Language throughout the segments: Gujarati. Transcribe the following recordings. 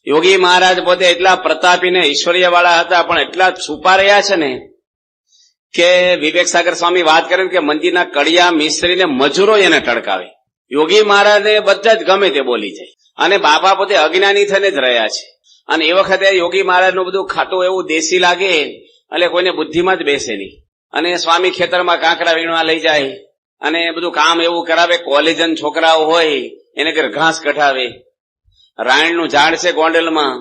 યોગી મહારાજ પોતે એટલા પ્રતાપી ને ઈશ્વરીય વાળા હતા, પણ એટલા છુપા રહ્યા છે ને કે વિવેક સાગર સ્વામી વાત કરે કે મંદિરના કડિયા મિસ્ત્રીને મજૂરો એને ટડકાવે. યોગી મહારાજને બધા જ ગમે તે બોલી જાય, અને બાપા પોતે અજ્ઞાની થઈને જ રહ્યા છે. અને એ વખતે યોગી મહારાજનું બધું ખાટું એવું દેશી લાગે એટલે કોઈને બુદ્ધિમાં જ બેસે નહીં. અને સ્વામી ખેતરમાં કાંકરા વીણવા લઈ જાય અને બધું કામ એવું કરાવે. કોલેજન છોકરાઓ હોય એને ઘર ઘાસ કઢાવે. રાયણનું ઝાડ છે ગોંડલમાં,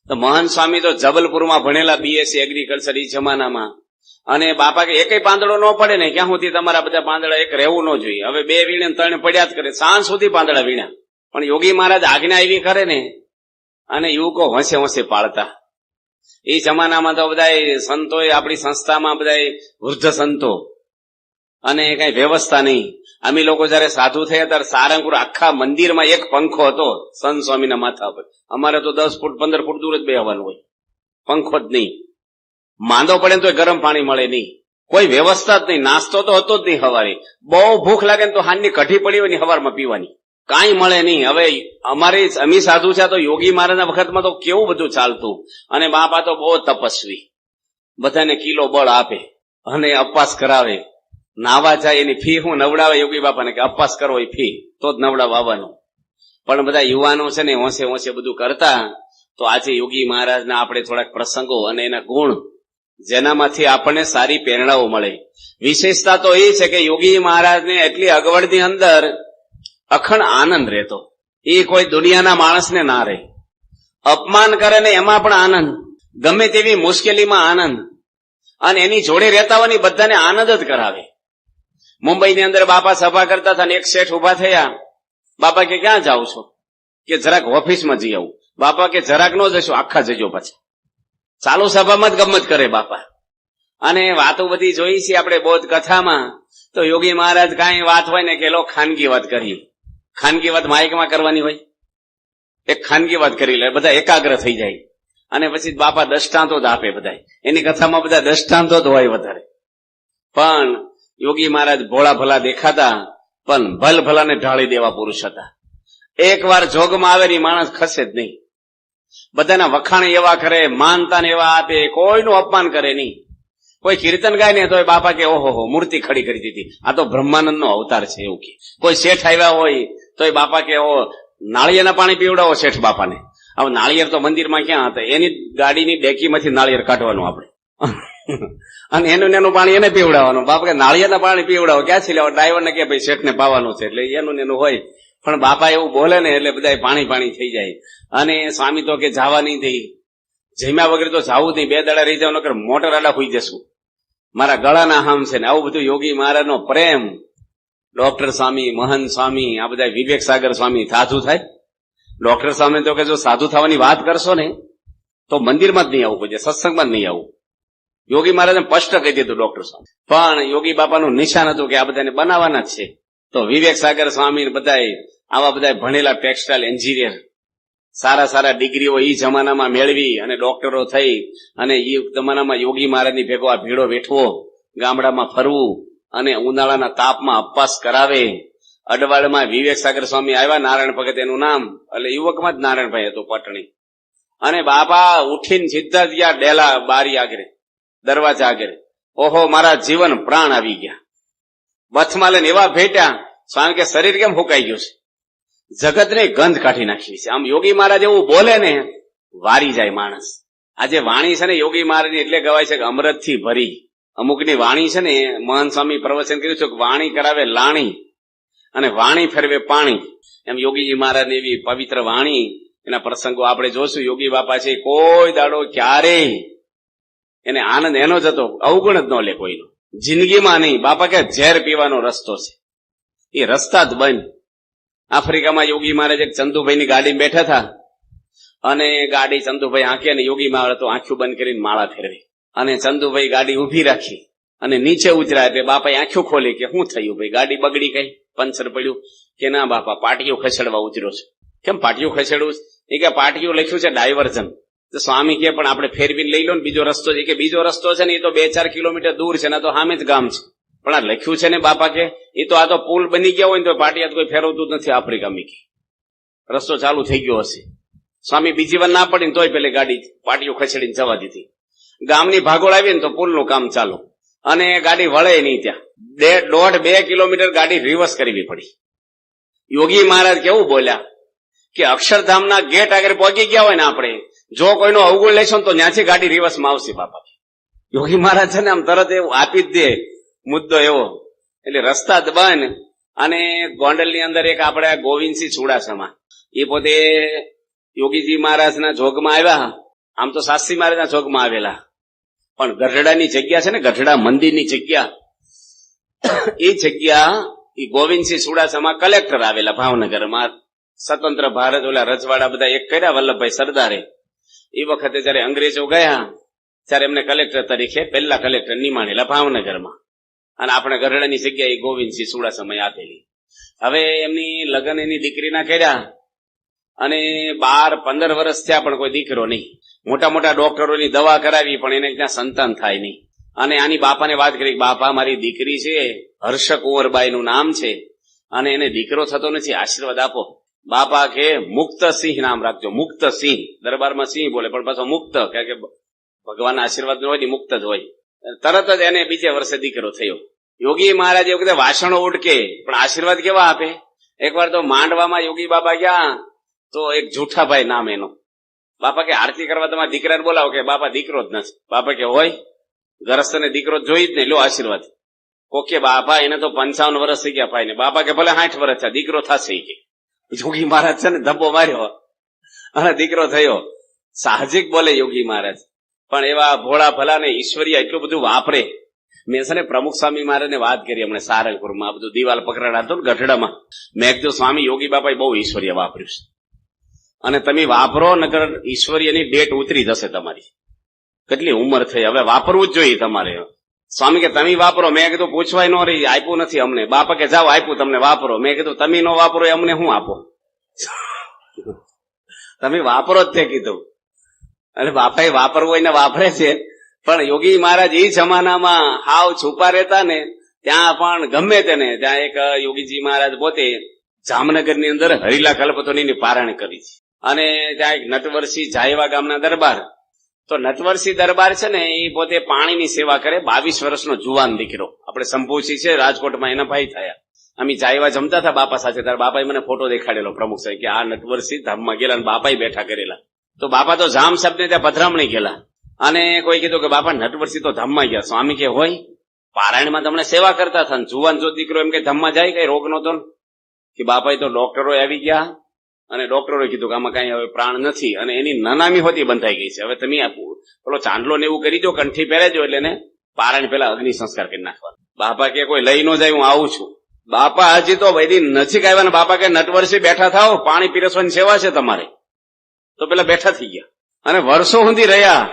તો મહંત સ્વામી તો જબલપુરમાં ભણેલા, બીએસસી એગ્રીકલ્ચર એ જમાનામાં. અને બાપા કે એકેય પાંદડો ન પડે ને ક્યાં સુધી તમારા બધા પાંદડા એક રહેવું ન જોઈએ. હવે 2 વીણે 3 પડ્યા જ કરે, સાંજ સુધી પાંદડા વીણ્યા. પણ યોગી મહારાજ આજ્ઞા એવી કરે ને, અને યુવકો હોંશે હોંશે પાળતા. એ જમાનામાં તો બધા સંતોએ આપણી સંસ્થામાં બધા વૃદ્ધ સંતો, અને કઈ વ્યવસ્થા નહીં. અમે લોકો જયારે સાધુ થયા ત્યારે સારંગપુર આખા મંદિરમાં એક પંખો હતો સંત સ્વામીના માથા પર. અમારે તો 10 ફૂટ 15 ફૂટ દૂર જ બેહવાનું હોય, પંખો જ નહીં. માંદો પડે તો ગરમ પાણી મળે નહીં, કોઈ વ્યવસ્થા જ નહીં. નાસ્તો તો હતો જ નહીં. સવારે બહુ ભૂખ લાગે ને તો હાંજની કઢી પડી હોય ને સવારમાં પીવાની, કાંઈ મળે નહીં. હવે અમી સાધુ છે તો યોગી મહારાજના વખતમાં તો કેવું બધું ચાલતું. અને બાપા તો બહુ તપસ્વી, બધાને કિલો બળ આપે અને અપવાસ કરાવે. નાવા જાય એની ફી હું નવડાવે યોગી બાપાને કે અપવાસ કરવો એ ફી તો જ નવડાવવાનું. પણ બધા યુવાનો છે ને હોંશે હોંશે બધું કરતા. તો આજે યોગી મહારાજના આપણે થોડાક પ્રસંગો અને એના ગુણ જેનામાંથી આપણને સારી પ્રેરણાઓ મળે. વિશેષતા તો એ છે કે યોગી મહારાજને એટલી અગવડની અંદર અખંડ આનંદ રહેતો. એ કોઈ દુનિયાના માણસને ના રહે. અપમાન કરે ને એમાં પણ આનંદ, ગમે તેવી મુશ્કેલીમાં આનંદ, અને એની જોડે રહેતા હોવાની બધાને આનંદ જ કરાવે. મુંબઈની અંદર બાપા સભા કરતા હતા ને એક શેઠ ઉભા થયા. બાપા કે ક્યાં જાવ છો? કે જરાક ઓફિસમાં જઈ આવું. બાપા કે જરાક નો જશો, આખા જજો પછી. ચાલુ સભામાં જ ગમત કરે બાપા. અને વાતો બધી જોઈ છે આપણે બોધ કથામાં. તો યોગી મહારાજ કાંઈ વાત હોય ને કે લો ખાનગી વાત કરીએ. ખાનગી વાત માઇકમાં કરવાની હોય, એક ખાનગી વાત કરી લે, બધા એકાગ્ર થઈ જાય. અને પછી બાપા દ્રષ્ટાંતો જ આપે. બધા એની કથામાં બધા દ્રષ્ટાંતો જ હોય વધારે. પણ યોગી મહારાજ ભોળા ભલા દેખાતા, પણ ભલ ભલાને ઢાળી દેવા પુરુષ હતા. એકવાર જોગમાં આવે ને માણસ ખસે જ નહીં. બધાના વખાણ એવા કરે, માનતાને એવા આપે, કોઈનું અપમાન કરે નહીં. કોઈ કીર્તન ગાય ને તો બાપા કે ઓહો મૂર્તિ ખડી કરી દીધી, આ તો બ્રહ્માનંદ નો અવતાર છે એવું કે. કોઈ શેઠ આવ્યા હોય તો બાપા કે ઓ નાળિયેરના પાણી પીવડાવો શેઠ બાપાને. હવે નાળિયેર તો મંદિરમાં ક્યાં હતા, એની ગાડીની ડેકીમાંથી નાળિયેર કાઢવાનું આપણે, અને એનું પાણી એને પીવડાવવાનું. બાપા કે નાળિયેરના પાણી પીવડાવો, ક્યાંથી લેવા? ડ્રાઈવરને કે ભાઈ શેઠને પાવાનું છે એટલે એનું હોય. પણ બાપા એવું બોલે ને એટલે બધા પાણી પાણી થઈ જાય. અને સ્વામી તો કે જવા નહીં થઈ, જમ્યા વગર તો જવું નહીં, 2 દાડા રહી જવાનું, મોટર આડા હોઈ જશું, મારા ગળાના હામ છે ને. આવું બધું યોગી મહારાજનો પ્રેમ. ડોક્ટર સ્વામી, મહંત સ્વામી, આ બધા વિવેક સાગર સ્વામી સાધુ થાય. ડોક્ટર સ્વામી તો કે જો સાધુ થવાની વાત કરશો ને તો મંદિરમાં જ નહીં આવવું, પછી સત્સંગમાં જ નહીં આવવું. યોગી મહારાજને સ્પષ્ટ કહી દીધું ડોક્ટર સ્વામી. પણ યોગી બાપાનું નિશાન હતું કે આ બધાને બનાવવાના જ છે. તો વિવેક સાગર સ્વામી બધા આવા બધા ભણેલા ટેક્સટાઇલ એન્જિનિયર, સારા સારા ડિગ્રીઓ એ જમાનામાં મેળવી અને ડોક્ટરો થઈ. અને એ જમાનામાં યોગી મહારાજની ભેગો આ ભીડો વેઠવો, ગામડામાં ફરવું, અને ઉનાળાના તાપમાં અપવાસ કરાવે. અડવાડમાં વિવેક સાગર સ્વામી આવ્યા, નારાયણ ભગત એનું નામ, એટલે યુવકમાં જ નારાયણભાઈ હતું પટણી. અને બાપા ઉઠીને સીધા ગયા ડેલા બારી આગળ, દરવાજા આગળ. ઓહો મારા જીવન પ્રાણ આવી ગયા. બથમાં લઈને એવા ભેટ્યા. સ્વામી કે શરીર કેમ ફૂંકાઈ ગયું છે? જગતને ગંધ કાઢી નાખી છે. આમ યોગી મહારાજ એવું બોલે ને વારી જાય માણસ. આજે વાણી છે ને યોગી મહારાજની એટલે કહેવાય છે કે અમૃતથી ભરી. અમુકની વાણી છે ને, મહંત સ્વામી પ્રવચન કર્યું છે કે વાણી કરાવે લાણી અને વાણી ફેરવે પાણી. એમ યોગીજી મહારાજની એવી પવિત્ર વાણી, એના પ્રસંગો આપણે જોશું. યોગી બાપા છે કોઈ દાડો ક્યારેય એને આનંદ એનો જ હતો, અવગુણ જ ન લે કોઈનો, જિંદગીમાં નહીં. બાપા કે ઝેર પીવાનો રસ્તો છે, એ રસ્તા જ બંધ. આફ્રિકામાં યોગી મહારાજ એક ચંદુભાઈની ગાડીમાં બેઠા હતા, અને ગાડી ચંદુભાઈ આંખે, અને યોગી મહારાજ તો આંખો બંધ કરીને માળા ફેરવી. અને ચંદુભાઈ ગાડી ઉભી રાખી અને નીચે ઉતર્યા એટલે બાપાએ આંખો ખોલી કે શું થયું ભાઈ, ગાડી બગડી કઈ, પંચર પડ્યું? કે ના બાપા, પાટિયું ખસેડવા ઉતર્યો છે. કેમ પાટિયું ખસેડવું? એ કે પાટિયું લખ્યું છે ડાયવર્ઝન. તો સ્વામી કે પણ આપણે ફેરવીને લઈ લો ને બીજો રસ્તો છે. કે બીજો રસ્તો છે ને એ તો 2-4 કિલોમીટર દૂર છે ને, તો સામે જ ગામ છે. પણ આ લખ્યું છે ને બાપા કે એ તો આ તો પુલ બની ગયા હોય ને તો પાટિયા કોઈ ફેરવતું જ નથી આફ્રિકામાં. કે રસ્તો ચાલુ થઈ ગયો હશે. સ્વામી બીજી વાર ના પડી તોય પેલી ગાડી પાટીઓ ખસેડીને જવા દીધી. ગામની ભાગોળ આવી ને તો પુલનું કામ ચાલુ અને ગાડી વળે નહીં. ત્યાં 1.5-2 કિલોમીટર ગાડી રિવર્સ કરવી પડી. યોગી મહારાજ કેવું બોલ્યા કે અક્ષરધામના ગેટ આગળ પહોંચી ગયા હોય ને આપણે, જો કોઈનો અવગુણ લેશો તો ત્યાંથી ગાડી રિવર્સમાં આવશે બાપા. યોગી મહારાજ છે ને આમ તરત એવું આપી જ દે મુદ્દો એવો. એટલે રસ્તા દબાણ. અને ગોંડલની અંદર એક આપણે ગોવિંદસિંહ ચુડાસમા, એ પોતે યોગીજી મહારાજના જોગમાં આવ્યા. આમ તો શાસ્ત્રી મહારાજના જોગમાં આવેલા, પણ ગઢડાની જગ્યા છે ને, ગઢડા મંદિરની જગ્યા, એ જગ્યા એ ગોવિંદસિંહ ચુડાસમા કલેક્ટર આવેલા ભાવનગરમાં. સ્વતંત્ર ભારત ઓલા રજવાડા બધા એક કર્યા વલ્લભભાઈ સરદારે. એ વખતે જયારે અંગ્રેજો ગયા ત્યારે એમને કલેક્ટર તરીકે પહેલા કલેક્ટર નિમાણેલા ભાવનગરમાં. અને આપણે ગઢડાની જગ્યા એ ગોવિંદસિંહ ચુડાસમાએ આપેલી. હવે એમની લગ્ન એની દીકરીના કર્યા અને 12-15 વર્ષ થયા પણ કોઈ દીકરો નહીં. મોટા મોટા ડોક્ટરોની દવા કરાવી પણ એને ત્યાં સંતાન થાય નહીં. અને આની બાપાને વાત કરી, બાપા મારી દીકરી છે, હર્ષ કુંવરબાઈનું નામ છે, અને એને દીકરો થતો નથી, આશીર્વાદ આપો. બાપા કે મુક્તસિંહ નામ રાખજો. મુક્તસિંહ, દરબારમાં સિંહ બોલે પણ પાછો મુક્ત, કારણ કે ભગવાનના આશીર્વાદ હોય ને મુક્ત જ હોય. તરત જ એને બીજે વર્ષે દીકરો થયો. યોગી મહારાજ એ વખતે વાસણો ઉડકે પણ આશીર્વાદ કેવા આપે. એકવાર તો માંડવામાં યોગી બાબા ગયા તો એક જૂઠાભાઈ નામ એનો. બાપા કે આરતી કરવા તમારા દીકરાને બોલાવો. કે બાપા દીકરો જ નથી. બાપા કે હોય ગરસ્તને દીકરો જોઈ જ ને, લો આશીર્વાદ. કોકે બાપા એને તો 55 વર્ષ થઈ ગયા ભાઈ ને. બાપા કે ભલે 60 વર્ષ થયા, દીકરો થશે. કે યોગી મહારાજ છે ને ધબ્બો માર્યો અને દીકરો થયો. સાહજિક બોલે યોગી મહારાજ, પણ એવા ભોળા ભલા ને ઈશ્વરીય એટલું બધું વાપરે. મેં છે ને પ્રમુખ સ્વામી મહારાજને વાત કરી હમણાં સારંગપુરમાં, બધું દિવાલ પકડાડતો ને ગઢડામાં. મેં કીધું સ્વામી યોગી બાપાએ બહુ ઈશ્વરીય વાપર્યું છે, અને તમે વાપરો નકર ઈશ્વરીયની ડેટ ઉતરી જશે તમારી. કેટલી ઉંમર થઈ, હવે વાપરવું જ જોઈએ તમારે. સ્વામી કે તમે વાપરો. મેં કીધું પૂછવાય ન રહી, આપ્યું નથી અમને. બાપા કે જાઓ આપ્યું તમને, વાપરો. મેં કીધું તમે ન વાપરો એ અમને શું આપો? તમે વાપરો જ તે કીધું. અને બાપાએ વાપરવું હોય ને વાપરે છે. પણ યોગી મહારાજ એ જમાનામાં હાવ છુપા રહેતા ને, ત્યાં પણ ગમે તેને. ત્યાં એક યોગીજી મહારાજ પોતે જામનગરની અંદર હરિલા કલ્પતોની પારાયણ કરી છે. અને ત્યાં એક નટવરસિંહ જાયવા ગામના દરબાર. તો નટવરસિંહ દરબાર છે ને, એ પોતે પાણીની સેવા કરે. 22 વર્ષનો જુવાન દીકરો. આપણે શંભુસિંહ છે રાજકોટમાં, એના ભાઈ થયા. અમે જાયવા જમતા હતા બાપા સાથે, ત્યારે બાપાએ મને ફોટો દેખાડેલો પ્રમુખ સાહેબ કે આ નટવરસિંહ ધામમાં ગયેલા, બાપાએ બેઠા કરેલા. તો બાપા તો જામ સાહેબ ને ત્યાં પધરામણી ગયેલા. અને કોઈ કીધું કે બાપા નટવરસિંહ તો ધામમાં ગયા. સ્વામી કે હોય પારાયણમાં તમને સેવા કરતા હતા. જુવાન જો દીકરો એમ કે ધામમાં જાય, કઈ રોગ નતો કે. બાપાએ તો ડોક્ટરો આવી ગયા અને ડોક્ટરોએ કીધું કે આમાં કઈ હવે પ્રાણ નથી, અને એની નનામી હોતી બંધાઈ ગઈ છે. હવે તમે પેલો ચાંદલો ને એવું કરી દો, કંઠી પહેરેજો, એટલે એને પારાયણ પેલા અગ્નિ સંસ્કાર કરી નાખવાનો. બાપા કે કોઈ લઈ ન જાય, હું આવું છું. બાપા હજી તો વૈદી નજીક આવ્યા ને બાપા કે નટવરસિંહ બેઠા થાવ, પાણી પીરસવાની સેવા છે તમારે. તો પેલા બેઠા થઈ ગયા અને વર્ષો સુધી રહ્યા.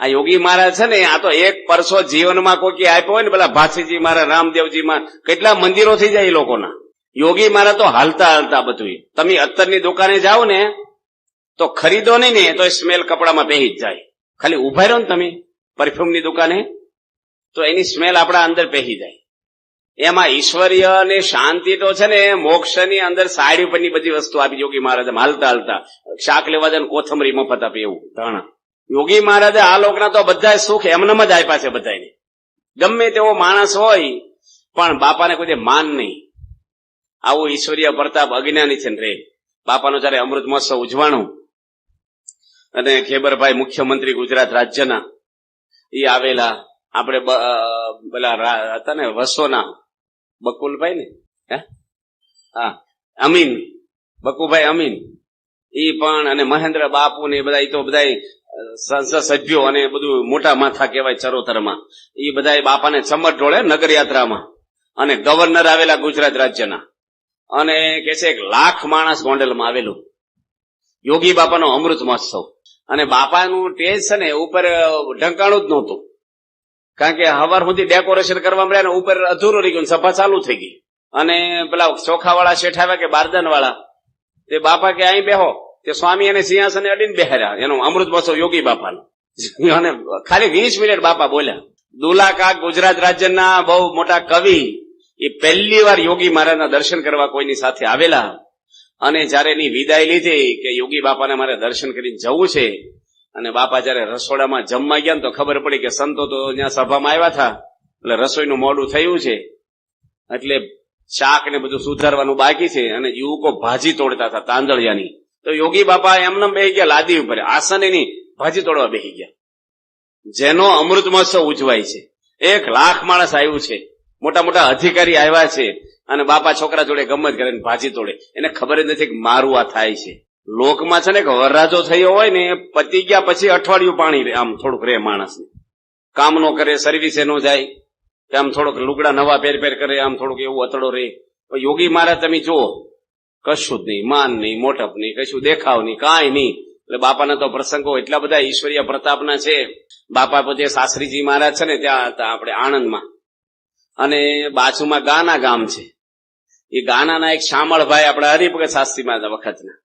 આ યોગી મહારાજ છે ને, આ તો એક પરસો જીવનમાં કોઈ આપ્યો હોય ને, પેલા ભાસીજી મહારાજ, રામદેવજી માં કેટલા મંદિરો થઈ જાય એ લોકોના. યોગી મહારાજ તો હાલતા હાલતા બધું. તમે અત્તરની દુકાને જાઓ ને તો ખરીદો નહીં ને તો સ્મેલ કપડામાં બેહી જ જાય. ખાલી ઉભા રહ્યો ને તમે પરફ્યુમની દુકાને તો એની સ્મેલ આપણા અંદર બેહી જાય. એમાં ઈશ્વરીય અને શાંતિ તો છે ને, મોક્ષની અંદર સાડી ઉપરની બધી વસ્તુ આપી યોગી મહારાજે. હાલતા હાલતા શાક લેવા જાય, કોથમરી મફત આપે એવું ધાણા. યોગી મહારાજે આ લોકના તો બધા સુખ એમનેમ જ આપ્યા છે બધાને. ગમે તેવો માણસ હોય પણ બાપાને કોઈ માન નહીં. આવું ઈશ્વરીય પ્રતાપ અજ્ઞાની છે ને રે. બાપાનો જયારે અમૃત મહોત્સવ ઉજવાણું અને ખેબરભાઈ મુખ્યમંત્રી ગુજરાત રાજ્યના એ આવેલા. આપણે પેલા હતા ને વસોના બકુલભાઈ ને, હા અમીન, બકુભાઈ અમીન, ઈ પણ, અને મહેન્દ્ર બાપુ ને બધા, એ તો બધા સંસદ સભ્યો અને બધું મોટા માથા કહેવાય ચરોતરમાં. એ બધા બાપાને ચમટ ઢોળે નગર યાત્રામાં. અને ગવર્નર આવેલા ગુજરાત રાજ્યના. અને કે છે 1 લાખ માણસ ગોંડલમાં આવેલું. યોગી બાપાનો અમૃત મહોત્સવ. અને બાપાનું ટેજ છે ને ઉપર ઢંકાણું જ નહોતું, કારણ કે હવાર સુધી ડેકોરેશન કરવામાં રહ્યા ને ઉપર અધૂરું રહી ગયું, સભા ચાલુ થઈ ગઈ. અને પેલા ચોખાવાળા શેઠ આવ્યા કે બારદાન વાળા, તે બાપા કે અહીં બેહો. તે સ્વામી એને સિંહાસને અડીને બેહાર્યા. એનો અમૃત મહોત્સવ યોગી બાપાનો. અને ખાલી 20 મિનિટ બાપા બોલ્યા. દુલા કાક ગુજરાત રાજ્યના બહુ મોટા કવિ, એ પહેલી વાર યોગી મહારાજના દર્શન કરવા કોઈની સાથે આવેલા. અને જયારે એની વિદાય લીધી કે યોગી બાપાને મારે દર્શન કરીને જવું છે, અને બાપા જયારે રસોડામાં જમવા ગયા ને તો ખબર પડી કે સંતો તો ત્યાં સભામાં આવ્યા હતા, એટલે રસોઈનું મોડું થયું છે, એટલે શાક ને બધું સુધારવાનું બાકી છે, અને યુવકો ભાજી તોડતા હતા તાંદળિયાની. તો યોગી બાપા એમને બેસી ગયા લાદી ઉપર, આસન એની ભાજી તોડવા બેસી ગયા. જેનો અમૃત મહોત્સવ ઉજવાય છે, 1 લાખ માણસ આવ્યું છે, મોટા મોટા અધિકારી આવ્યા છે, અને બાપા છોકરા જોડે ગમત કરે ને ભાજી તોડે. એને ખબર જ નથી કે મારું આ થાય છે. લોકમાં છે ને કે વરરાજો થયો હોય ને, પતી ગયા પછી અઠવાડિયું પાણી આમ થોડુંક રે માણસને, કામ નો કરે, સર્વિસે નો જાય, કે આમ થોડોક લુગડા નવા પહેર કરે, આમ થોડુંક એવું અતડો રે. યોગી મહારાજ તમે જુઓ, કશું જ નહીં, માન નહીં, મોટપ નહીં, કશું દેખાવ નહીં, કાંઈ નહીં. એટલે બાપાના તો પ્રસંગો એટલા બધા ઈશ્વરીય પ્રતાપના છે. બાપા પોતે શાસ્ત્રીજી મહારાજ છે ને ત્યાં હતા આપણે આણંદમાં, અને બાજુમાં ગાના ગામ છે. એ ગાનાના એક શામળભાઈ આપણા હરિભગત શાસ્ત્રીમાં વખતના,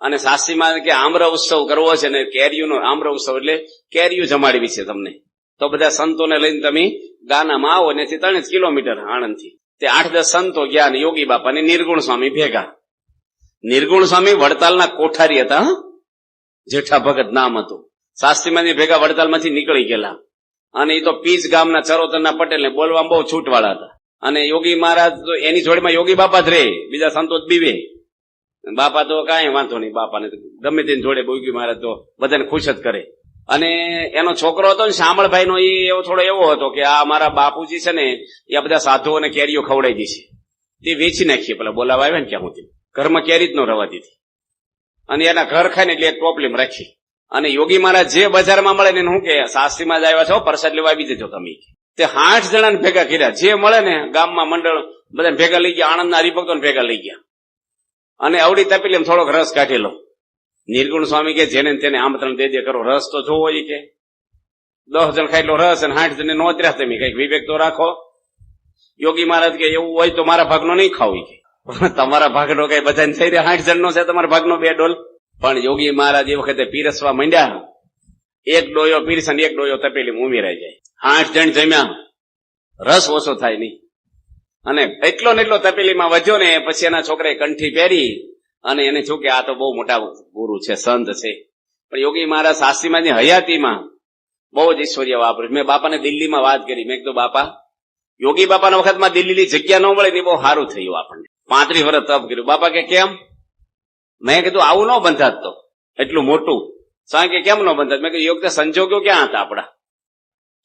અને શાસ્ત્રીમાં કે આમ્ર ઉત્સવ કરવો છે ને, કેરીઓનો આમ્ર ઉત્સવ એટલે કેરીઓ જમાડવી છે તમને, તો બધા સંતોને લઈને તમે ગાનામાં આવો. ને 3 કિલોમીટર આણંદથી તે 8-10 સંતો ગયા, ને યોગી બાપા ને નિર્ગુણ સ્વામી ભેગા. નિર્ગુણ સ્વામી વડતાલના કોઠારી હતા, જેઠા ભગત નામ હતું. શાસ્ત્રીમાં ભેગા વડતાલમાંથી નીકળી ગયેલા, અને એ તો પીચ ગામના ચરોતરના પટેલ ને બોલવામાં બહુ છૂટવાળા હતા. અને યોગી મહારાજ તો એની જોડેમાં યોગી બાપા જ રહે, બીજા સંતો જ બીવે. બાપા તો કાંઈ વાંધો નહીં, બાપાને ગમે તેની જોડે યોગી મહારાજ તો બધાને ખુશ જ કરે. અને એનો છોકરો હતો ને શામળભાઈ નો, એ એવો થોડો એવો હતો કે આ મારા બાપુજી છે ને એ આ બધા સાધુઓને કેરીઓ ખવડાવી દીધી છે, તે વેચી નાખીએ પેલા બોલાવા આવ્યા ને ક્યાં હું, ઘરમાં કેરી જ ન રવા દીધી, અને એના ઘર ખાય ને એટલે એક ટોપલીમાં રાખી. અને યોગી મહારાજ જે બજારમાં મળે ને શું કે શાસ્ત્રીમાં જ આવ્યા છો, પ્રસાદ લેવા આવી દેજો તમે. તે 60 જણાને ભેગા કર્યા, જે મળે ને ગામમાં મંડળ બધા ભેગા લઈ ગયા, આણંદના હરિભક્તોને ભેગા લઈ ગયા, અને અવડી તપેલી થોડોક રસ કાઢેલો. નિર્ગુણ સ્વામી કે જેને તેને આમંત્રણ દે કરો, રસ તો જોવો. એ કે 10 જણ ખાય એટલો રસ, અને 60 જણ નો ત્રાસ, તમે કઈક વિવેક તો રાખો. યોગી મહારાજ કે એવું હોય તો મારા ભાગનો નહીં ખાવું, કે તમારા ભાગનો કઈ બધાને થઈ રહ્યા, 60 જણનો છે તમારા ભાગનો 2 ડોલ. પણ યોગી મહારાજ એ વખતે પીરસવા માંડ્યા, 1 ડોયો પીરસ અને 1 ડોયો તપેલી ઉમેરાઈ જાય. 60 જણ જમ્યા, રસ ઓછો થાય નહીં. અને એટલો ને એટલો તપેલીમાં વધ્યો ને, પછી એના છોકરાએ કંઠી પહેરી, અને એને શું કે આ તો બહુ મોટા ગુરુ છે, સંત છે. પણ યોગી મહારાજ શાસ્ત્રીમાંની હયાતીમાં બહુ જ ઈશ્વરીય વાપર્યું. મેં બાપાને દિલ્હીમાં વાત કરી, મેં કીધું બાપા, યોગી બાપાના વખતમાં દિલ્હીની જગ્યા ન મળે ને બહુ સારું થયું આપણને. 35 વર્ષ તપ કર્યું. બાપા કે કેમ? મેં કીધું આવું ન બંધાત તો, એટલું મોટું. સ્વામી કે કેમ ન બંધાત? મેં કીધું યોગ સંજોગો ક્યાં હતા આપડા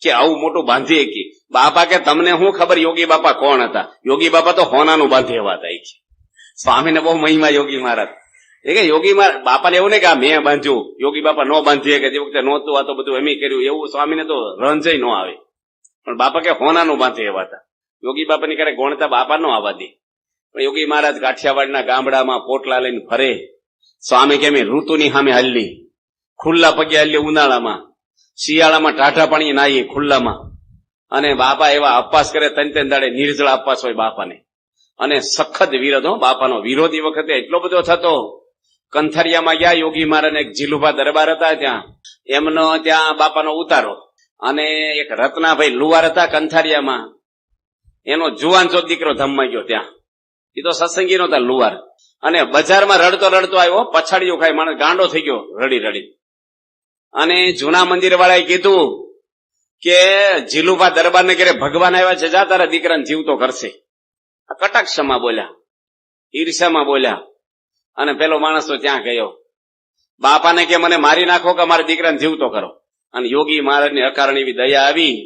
કે આવું મોટું બાંધીએ કે? બાપા કે તમને શું ખબર યોગી બાપા કોણ હતા? યોગી બાપા તો હોનાનું બાંધી એવા હતા. છે સ્વામીને બહુ મહિમા યોગી મહારાજ. એ કે યોગી મહારાજ બાપાને એવું નહીં કે મેં બાંધ્યું, યોગી બાપા ન બાંધીએ કે જે વખતે નહોતું આ તો બધું એમ કર્યું, એવું સ્વામીને તો રંજય ન આવે. પણ બાપા કે હોનાનું બાંધી એવા હતા. યોગી બાપાની ક્યારેક ગોણતા બાપા ન આવવા દે. પણ યોગી મહારાજ કાઠિયાવાડના ગામડામાં પોટલા લઈને ફરે. સ્વામી કેમ ઋતુની સામે હલ્લી, ખુલ્લા પગે હલ્લી ઉનાળામાં, શિયાળામાં ટાઢા પાણી નાહીએ ખુલ્લામાં. અને બાપા એવા અપવાસ કરે, 3 દાડે નિર્જળા અપવાસ હોય બાપાને. અને સખત વિરોધ, બાપાનો વિરોધ એ વખતે એટલો બધો થતો. કંથરિયામાં ગયા યોગી મહારાજ, એક જીલુભા દરબાર હતા ત્યાં, એમનો ત્યાં બાપાનો ઉતારો. અને એક રત્નાભાઈ લુવાર હતા કંથારિયામાં, એનો જુવાન ચો દીકરો ધમમાં ગયો ત્યાં. એ તો સત્સંગી નો હતા લુવાર. અને બજારમાં રડતો રડતો આવ્યો, પછાડીઓ ખાઈ માણસ ગાંડો થઈ ગયો રડી રડી. અને જૂના મંદિર વાળાએ કીધું કે જીલુભા દરબારને ઘરે ભગવાન આવ્યા છે, જા તારા દીકરાને જીવતો કરશે. કટાક્ષમાં બોલ્યા, ઈર્ષામાં બોલ્યા. અને પેલો માણસ તો ત્યાં ગયો. બાપાને કે મને મારી નાખો કે મારા દીકરાને જીવતો કરો. અને યોગી મહારાજની અકારણ એવી દયા આવી,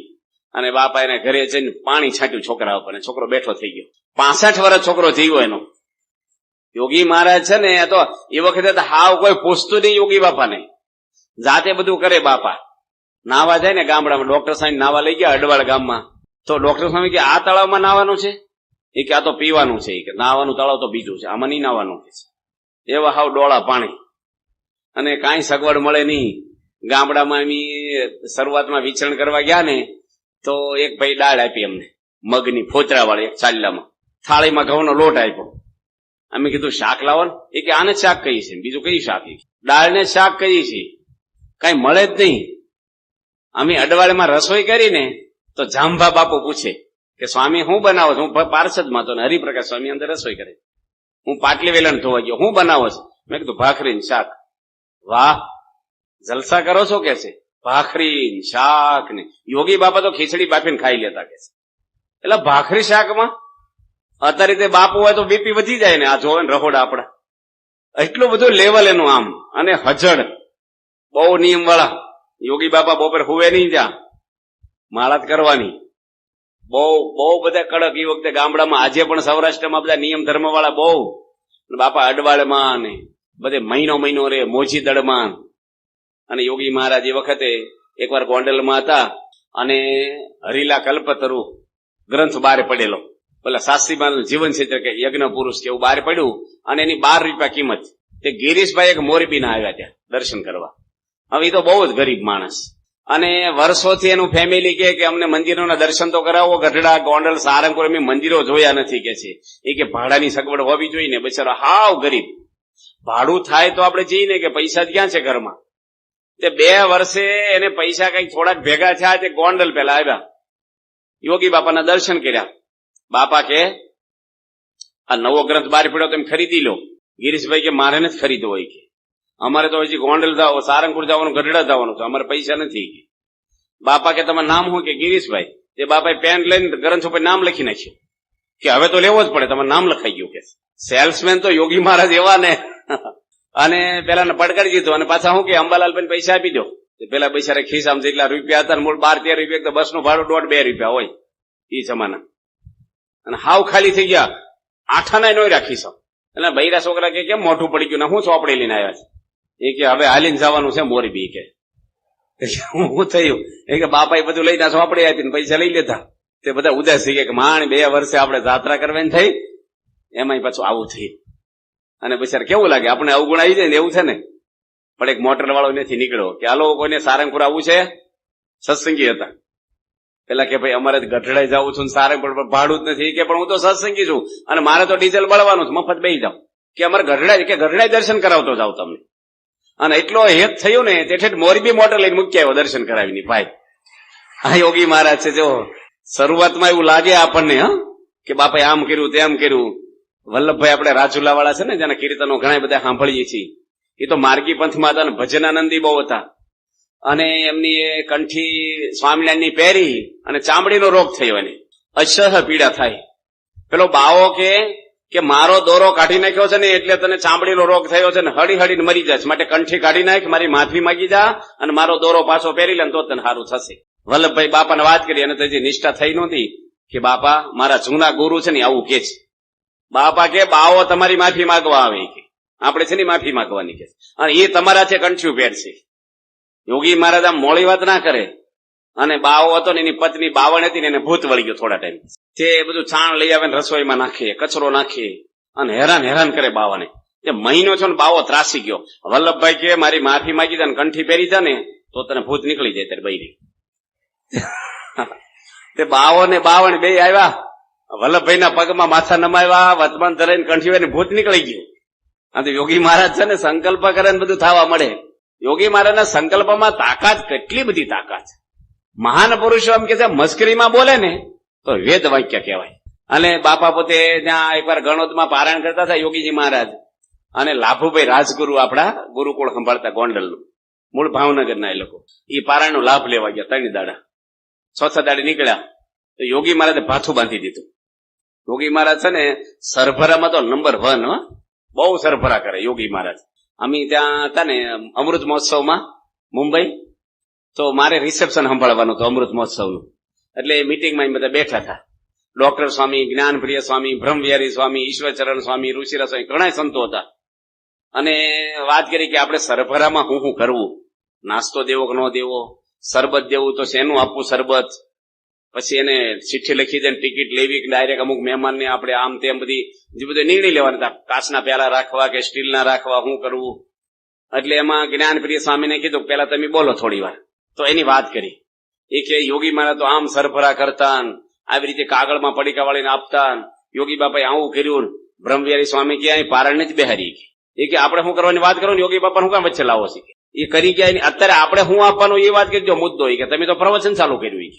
અને બાપા એને ઘરે જઈને પાણી છાંટ્યું છોકરા ઉપર, છોકરો બેઠો થઈ ગયો. 65 વર્ષ છોકરો જીવ્યો એનો. યોગી મહારાજ છે ને તો એ વખતે તો હાવ કોઈ પૂછતું નહીં યોગી બાપાને, જાતે બધું કરે બાપા. નાવા જાય ને ગામડામાં, ડોક્ટર સાહેબ નાવા લઈ ગયા અડવાળ ગામમાં. તો ડોક્ટર સાહેબ કે આ તળાવમાં નાવાનું છે? એ કે આ તો પીવાનું છે. કે નાવાનું તળાવ તો બીજું છે, આમાં નહીં નાવાનું છે. એવા હાવ ડોળા પાણી, અને કાંઈ સગવડ મળે નહીં. ગામડામાં એમ શરૂઆતમાં વિચરણ કરવા ગયા ને તો એક ભાઈ દાળ આપી અમને, મગની ફોતરા વાળી, એક ચાલ્લામાં થાળીમાં ઘઉંનો લોટ આપ્યો. અમે કીધું શાક લાવો ને. એ કે આને શાક કહીએ છીએ, બીજું કઈ શાક? દાળ ને શાક કહીએ છીએ, કઈ મળે જ નહીં. અમે અડવાળેમાં રસોઈ કરીને તો જાંભા બાપુ પૂછે કે સ્વામી હું બનાવો છો? હું પાર્ષદમાં તો, હરિપ્રકાશ સ્વામી અંદર રસોઈ કરે. હું પાટલી વેલણ ધોવા ગયો. હું બનાવો છો? મેં કીધું ભાખરી ને શાક. વાહ, જલસા કરો છો કે છે? ભાખરી શાક ને યોગી બાપા તો ખીચડી બાફીને ખાઈ લેતા કે છે. એટલે ભાખરી શાકમાં અત્યારે તે બાપુ હોય તો બીપી વધી જાય ને. આ જોવે ને રહોડા આપડા, એટલું બધું લેવલ એનું આમ. અને હજડ બહુ નિયમ વાળા. યોગી બાપા બપોર હુવે નહીં, ત્યાં માળા જ કરવાની. બહુ બહુ બધા કડક. એ વખતે ગામડામાં, આજે પણ સૌરાષ્ટ્રમાં બધા નિયમ ધર્મ વાળા બહુ. બાપા અડવાળમાં ને બધે મહિનો રે મોજી દળમાં. અને યોગી મહારાજ એ વખતે એકવાર ગોંડલમાં હતા અને હરીલા કલ્પતરુ ગ્રંથ બહાર પડેલો, પેલા શાસ્ત્રીમાં જીવન ક્ષેત્ર કે યજ્ઞ પુરુષ કે એવું બહાર પડ્યું અને એની 12 રૂપિયા કિંમત. તે ગિરીશભાઈ એક મોરબીના આવ્યા ત્યાં દર્શન કરવા. હવે એ તો બહુ જ ગરીબ માણસ અને વર્ષોથી એનું ફેમિલી કે અમને મંદિરોના દર્શન તો કરાવો. ગઢડા, ગોંડલ, સારંગપુર અમે મંદિરો જોયા નથી કે છે. એ કે ભાડાની સગવડ હોવી જોઈએ ને. બિચારો હાવ ગરીબ. ભાડું થાય તો આપણે જઈએ ને, કે પૈસા ક્યાં છે ઘરમાં. તે 2 વર્ષે એને પૈસા કઈક થોડાક ભેગા થયા. તે ગોંડલ પેલા આવ્યા, યોગી બાપાના દર્શન કર્યા. બાપા કે આ નવો ગ્રંથ બહાર પડ્યો તમે ખરીદી લો. ગિરીશભાઈ કે મારે નથી ખરીદવો હોય કે અમારે તો હજી ગોંડલ જાવ, સારંગપુર જવાનું, ગઢડા જવાનું છે, અમારે પૈસા નથી. બાપા કે તમારું નામ શું? કે ગિરીશભાઈ. તે બાપાએ પેન લઈને ગ્રંથ ઉપર નામ લખી નાખ્યું કે હવે તો લેવો જ પડે, તમારું નામ લખાઈ ગયું. કે સેલ્સમેન તો યોગી મહારાજ એવા ને. અને પેલા પડકારી દીધું અને પાછા શું કે અંબાલાલ ભાઈ પૈસા આપી દો. પેલા પૈસા ખિસ્સામાં જેટલા રૂપિયા હતા, મૂળ 12-13 રૂપિયા, તો બસનું ભાડું 1.5-2 રૂપિયા હોય એ જમાના. અને હાવ ખાલી થઈ ગયા. 8 નો રાખી શકો. એટલે બૈરા છોકરા કે કેમ મોઢું પડી ગયું ને હું ચોપડી લઈને આવ્યા છે? એ કે હવે હાલીને જવાનું છે મોરબી. કે હું થયું? એ કે બાપા બધું લઈને ચોપડી આપીને પૈસા લઈ લેતા. તે બધા ઉદાસ થઈ ગયા કે માંડ 2 વર્ષે આપણે જાત્રા કરવાની થઈ, એમાંય પાછું આવું થઈ. અને બિચાર કેવું લાગે, આપણે અવગુણ આવી જાય ને એવું છે ને. પણ એક મોટર વાળો નથી નીકળ્યો કે હાલો કોઈને સારંગપુર આવવું છે. સત્સંગી હતા. પેલા કે ભાઈ અમારે ગઢડાઈ જવું છું, સારંગપુર પર ભાડું જ નથી. કે પણ હું તો સત્સંગી છું અને મારે તો ડીઝલ બળવાનું છે, મફત બેસી જાવ. કે અમારે ગઢડાઈ દર્શન કરાવતો જાવ તમને. અને એટલો હેત થયું ને તે મોરબી મોટર લઈને મૂકી આવ્યો દર્શન કરાવીને. ભાઈ આ યોગી મહારાજ છે. જો શરૂઆતમાં એવું લાગે આપણને કે બાપાએ આમ કર્યું તેમ કર્યું. વલ્લભભાઈ આપણે રાજુલા વાળા છે ને, જેના કીર્તનો ઘણા બધા સાંભળીએ છીએ, એ તો માર્ગી પંથમાં હતા ને ભજનાનંદી બહુ હતા. અને એમની કંઠી સ્વામિનારાયણની પહેરી અને ચામડીનો રોગ થયો, એને અસહ્ય પીડા થાય. પેલો બાવો કે મારો દોરો કાઢી નાખ્યો છે ને એટલે તને ચામડીનો રોગ થયો છે ને, હળી હળીને મરી જાય છે, માટે કંઠી કાઢી નાખ, મારી માફી માંગી જા અને મારો દોરો પાછો પહેરી લે તો તને સારું થશે. વલ્લભભાઈ બાપાને વાત કરી અને તેથી નિષ્ઠા થઈ નહોતી કે બાપા મારા જૂના ગુરુ છે ને આવું કે છે. બાપા કે બાવો તમારી માફી માંગવા આવે કે આપણે છે ને માફી માંગવાની કે, અને એ તમારા છે કંઠ્યું પહેરશે. યોગી મહારાજ આમ મોડી વાત ના કરે. અને બાવો હતો ને એની પત્ની બાવણ હતી ને એને ભૂત વળી ગયો થોડા ટાઈમ. તે બધું છાણ લઈ આવે ને રસોઈમાં નાખે, કચરો નાખે અને હેરાન કરે બાવાને. તે મહિનો છો ને બાવો ત્રાસી ગયો. વલ્લભભાઈ કે મારી માફી માંગી દે ને કંઠી પહેરી જા ને તો તને ભૂત નીકળી જાય તારી બૈરી. તે બાવો ને બાવણ બે આવ્યા, વલ્લભભાઈ ના પગમાં માથા નમાવ્યા, વર્તમાન ધરાઈને કંઠી વાળીને ભૂત નીકળી ગયું. આ તો યોગી મહારાજ છે ને સંકલ્પ કરે ને બધું થવા મળે. યોગી મહારાજના સંકલ્પમાં તાકાત, કેટલી બધી તાકાત. મહાન પુરુષો એમ કે છે મસ્કરીમાં બોલે ને તો વેદ વાક્ય કહેવાય. અને બાપા પોતે ત્યાં એકવાર ગણોદમાં પારાયણ કરતા હતા યોગીજી મહારાજ, અને લાભુભાઈ રાજગુરુ આપડા ગુરુકુળ સંભાળતા ગોંડલનું, મૂળ ભાવનગરના એ લોકો, એ પારાયણનો લાભ લેવા ગયા. 3 દાડા 6 દાડે નીકળ્યા તો યોગી મહારાજે ભાથું બાંધી દીધું. યોગી મહારાજ છે ને સરભરામાં તો નંબર 1, બહુ સરભરા કરે યોગી મહારાજ. અમે ત્યાં હતા ને અમૃત મહોત્સવમાં મુંબઈ, તો મારે રિસેપ્શન સંભાળવાનું હતું અમૃત મહોત્સવનું. એટલે મિટિંગમાં બધા બેઠા હતા. ડોક્ટર સ્વામી, જ્ઞાનપ્રિય સ્વામી, બ્રહ્મવિહારી સ્વામી, ઈશ્વરચરણ સ્વામી, ઋષિરા સ્વામી, ઘણા સંતો હતા. અને વાત કરી કે આપણે સરભરામાં શું કરવું, નાસ્તો દેવો કે ન દેવો, શરબત દેવું તો શેનું આપવું શરબત, પછી એને ચિઠ્ઠી લખી દે, ટિકિટ લેવી કે ડાયરેક્ટ અમુક મહેમાનને આપણે આમ તેમ બધી જે બધો નિર્ણય લેવાના હતા, કાચના પ્યાલા રાખવા કે સ્ટીલના રાખવા, શું કરવું. એટલે એમાં જ્ઞાનપ્રિય સ્વામીને કીધું પેલા તમે બોલો થોડી વાર. તો એની વાત કરી. એ કે યોગી મહારાજ તો આમ સરભરા કરતા, આવી રીતે કાગળમાં પડીકા વાળીને આપતા. યોગી બાપાએ આવું કર્યું. બ્રહ્મવિહારી સ્વામી કે અહીં પારણ જ બેહારી. એ કે આપણે શું કરવાની વાત કરો ને યોગી બાપા શું કામ વચ્ચે લાવો છે? એ કરી ગયા. અત્યારે આપણે શું આપવાનું એ વાત કરજો મુદ્દો. કે તમે તો પ્રવચન ચાલુ કર્યું.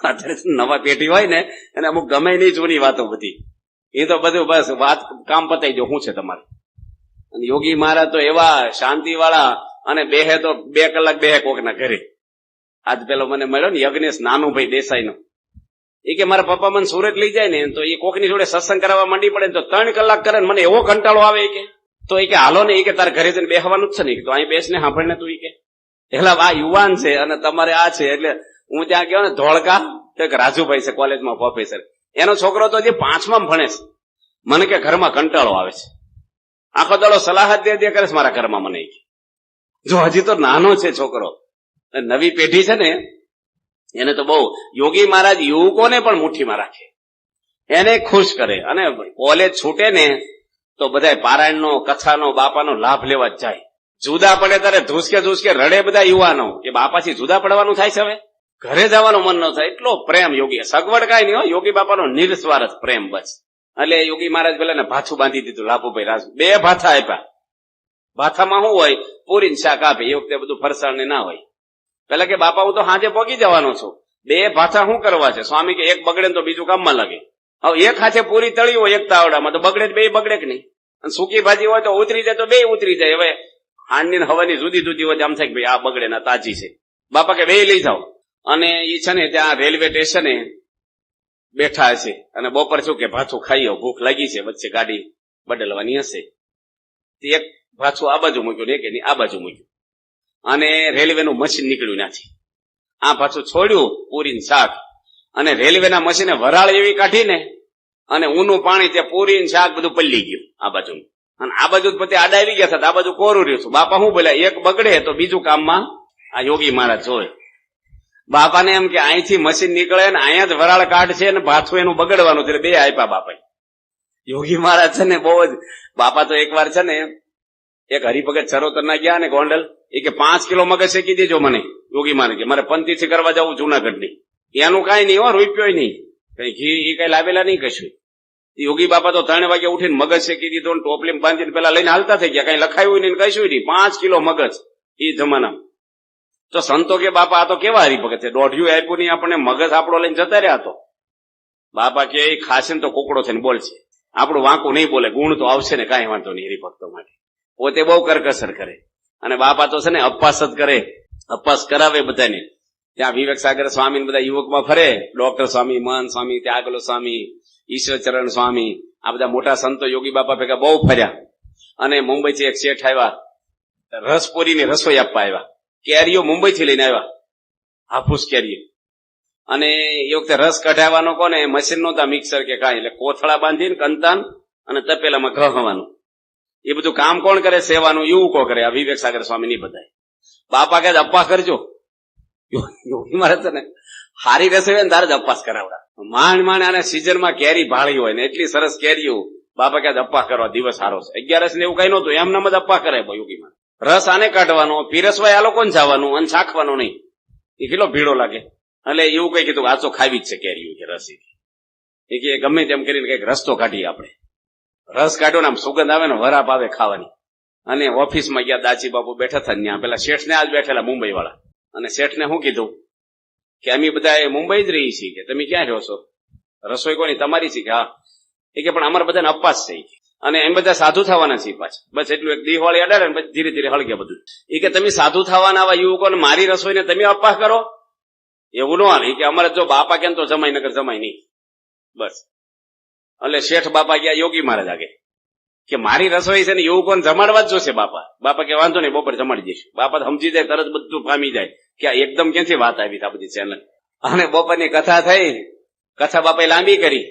અત્યારે નવા પેઢી હોય ને એને અમુક ગમે નહીં જૂની વાતો બધી. એ તો બધું બસ વાત કામ પતાઈ દો શું છે તમારે. અને યોગી મહારાજ તો એવા શાંતિ વાળા, અને બેહે તો 2 કલાક બેહે કોકના ઘરે. આજ પેલો મને મળ્યો ને યજ્ઞેશ નાનુભાઈ દેસાઈનો, એ કે મારા પપ્પા મને સુરત લઈ જાય ને તો એ કોકની જોડે સત્સંગ કરાવવા માંડી પડે તો 3 કલાક કરે ને મને એવો કંટાળો આવે કે તો એ કે હાલો ને એ કે તારે ઘરે જઈને બેહવાનું જ છે ને તો અહીં બેસને સાંભળને તું એ કે એટલે આ યુવાન છે અને તમારે આ છે. એટલે હું ત્યાં ગયો ને ધોળકા તો એક રાજુભાઈ છે કોલેજમાં પ્રોફેસર, એનો છોકરો તો જે 5માં ભણે છે. મને કે ઘરમાં કંટાળો આવે છે, આખો દાડો સલાહ દે કરે છે મારા ઘરમાં. મને જો હજી તો નાનો છે છોકરો, નવી પેઢી છે ને એને તો બહુ યોગી મહારાજ યુવકોને પણ મુઠ્ઠીમાં રાખે, એને ખુશ કરે. અને કોલેજ છૂટે ને તો બધા પારાયણનો કથાનો બાપાનો લાભ લેવા જ જાય. જુદા પડે ત્યારે ધૂસકે રડે બધા યુવાનો કે બાપાથી જુદા પડવાનું થાય છે, હવે ઘરે જવાનું મન ન થાય. એટલો પ્રેમ યોગી, સગવડ કાંઈ નહીં, યોગી બાપાનો નિર્સ્વાર્થ પ્રેમ બસ. એટલે યોગી મહારાજ પેલા ને ભાથું બાંધી દીધું લાભુભાઈ રાજુ, 2 ભાથા આપ્યા. ભાથામાં શું હોય, પૂરી શાક આપે. એ વખતે બધું ફરસાણ ને ના હોય. પેલા કે બાપા હું તો હાજે પગી જવાનો છું, 2 ભાથા શું કરવા છે? સ્વામી કે એક બગડે તો બીજું કામમાં લાગે. હવે એક હાથે પૂરી તળી હોય એક તાવડામાં તો બગડે 2 બગડે કે નહીં? અને સૂકી ભાજી હોય તો ઉતરી જાય તો 2 ઉતરી જાય. હવે હાંડની હવાની જુદી હોય આમ થાય કે ભાઈ આ બગડે ના તાજી છે. બાપા કે 2 લઈ જાઓ. અને એ છે ને ત્યાં રેલવે સ્ટેશને બેઠા હશે અને બપોર શું કે ભાથું ખાઈ ભૂખ લાગી છે, વચ્ચે ગાડી બદલવાની હશે. એક ભાથું આ બાજુ મૂક્યું ને એક એની આ બાજુ મૂક્યું અને રેલવેનું મશીન નીકળ્યું નથી. આ પાછું છોડ્યું પૂરી શાક, અને રેલવેના મશીને વરાળ એવી કાઢીને અને ઊનું પાણી ત્યાં પૂરી શાક બધું પલ્લી ગયું આ બાજુ. અને આ બાજુ પછી આડા આવી ગયા હતા, આ બાજુ કોરું રહ્યું છું. બાપા શું બોલ્યા, એક બગડે તો બીજું કામમાં આ યોગી મહારાજ જોય. બાપાને એમ કે અહીંથી મશીન નીકળે ને અહીંયા જ વરાળ કાઢશે ને ભાથું એનું બગડવાનું છે. 2 આપ્યા બાપા. યોગી મહારાજ છે ને બહુ જ. બાપા તો એકવાર છે ને એક હરિભગત ચરોતર ના ગયા ને ગોંડલ, એ કે 5 કિલો મગજ શેકી દેજો મને. યોગી મહારાજ કે મારે પંતીથી કરવા જવું જુનાગઢની. એનું કઈ નહીં હો, રૂપિયો નહીં, કઈ ઘી એ કઈ લાવેલા નહીં કશું. યોગી બાપા તો 3 વાગે ઉઠીને મગજ શેકી દીધો, ટોપલી બાંધીને પેલા લઈને હાલતા થઈ ગયા. કઈ લખાયું નહીં કશું નહીં. 5 કિલો મગજ એ જમાના. તો સંતો કે બાપા આ તો કેવા હરિભગત છે, 1.5 આપ્યું નહીં આપણને, મગજ આપણો લઈને જતા રહ્યા. તો બાપા કે એ ખાશે ને તો કોકડો થઈને બોલશે, આપણું વાંકું નહીં બોલે, ગુણ તો આવશે ને, કાંઈ વાંધો નહીં હરિભક્તો માટે. પોતે બહુ કરકસર કરે. અને બાપા તો છે ને અપવાસ જ કરે, અપવાસ કરાવે બધાને. ત્યાં વિવેક સાગર સ્વામી બધા યુવકમાં ફરે, ડોક્ટર સ્વામી, મહંત સ્વામી, ત્યાગલો સ્વામી, ઈશ્વરચરણ સ્વામી, આ બધા મોટા સંતો યોગી બાપા ભેગા બહુ ફર્યા. અને મુંબઈથી એક શેઠ આવ્યા, રસપુરીની રસોઈ આપવા આવ્યા. કેરીઓ મુંબઈથી લઈને આવ્યા, હાફૂસ કેરીઓ. અને એ વખતે રસ કઢાવવાનો કોને મશીન નહોતા, મિક્સર કે કાંઈ, એટલે કોથળા બાંધીને કંતાન અને તપેલામાં ઘહવાનું. એ બધું કામ કોણ કરે? સેવાનું યુવકો કરે. આ વિવેક સાગર સ્વામી ની બધાય. બાપા કે અપવાસ કરજો. યોગી મારે છે ને હારી રસોઈ હોય ને તારે જ અપવાસ કરાવડા. માંડ આને સિઝનમાં કેરી ભાળી હોય ને એટલી સરસ કેરીઓ, બાપા કે અપવાસ કરવા દિવસ સારો છે. 11 ને એવું કઈ નહોતું, એમનામ જ અપવાસ કરાય યોગીમાં. રસ આને કાઢવાનો, પીરસવાય આ લોકોને જવાનું અને ચાખવાનું નહીં. એ કેટલો ભીડો લાગે. એટલે એવું કઈ કીધું આ તો ખાવી જ છે કેરીઓ કે રસ. એ કે ગમે તેમ કરીને કઈક રસ્તો કાઢીએ આપણે. રસ કાઢ્યો ને આમ સુગંધ આવે ને વરાપ આવે ખાવાની. અને ઓફિસમાં ગયા, દાચી બાપુ બેઠા હતા ત્યાં. પેલા શેઠને આજ બેઠેલા મુંબઈ વાળા. અને શેઠને શું કીધું કે અમે બધા મુંબઈ જ રહી છીએ, કે તમે ક્યાં રહો છો? રસોઈ કોની? તમારી છે કે હા. એ કે પણ અમારા બધાને અપવાસ છે અને એમ બધા સાધુ થવાના છે પાછા. બસ એટલું એક દિવાળી અડાડે ને પછી ધીરે ધીરે હળગે બધું. એ કે તમે સાધુ થવાના આવા યુવકોને મારી રસોઈને તમે અપવાસ કરો? એવું ન હાલે. કે અમારે જો બાપા કેમ તો જમાય નગર જમાય નહીં. બસ એટલે શેઠ બાપા ગયા યોગી મહારાજ આગે કે મારી રસોઈ છે ને યુવકોને જમાડવા જ જોશે બાપા. બાપા કે વાંધો નહીં, બપોર જમાડી દઈશું. બાપા સમજી જાય, તરત બધું પામી જાય કે આ એકદમ ક્યાંથી વાત આવી આ બધી ચેનલ. અને બપોરની કથા થઈ, કથા બાપાએ લાંબી કરી,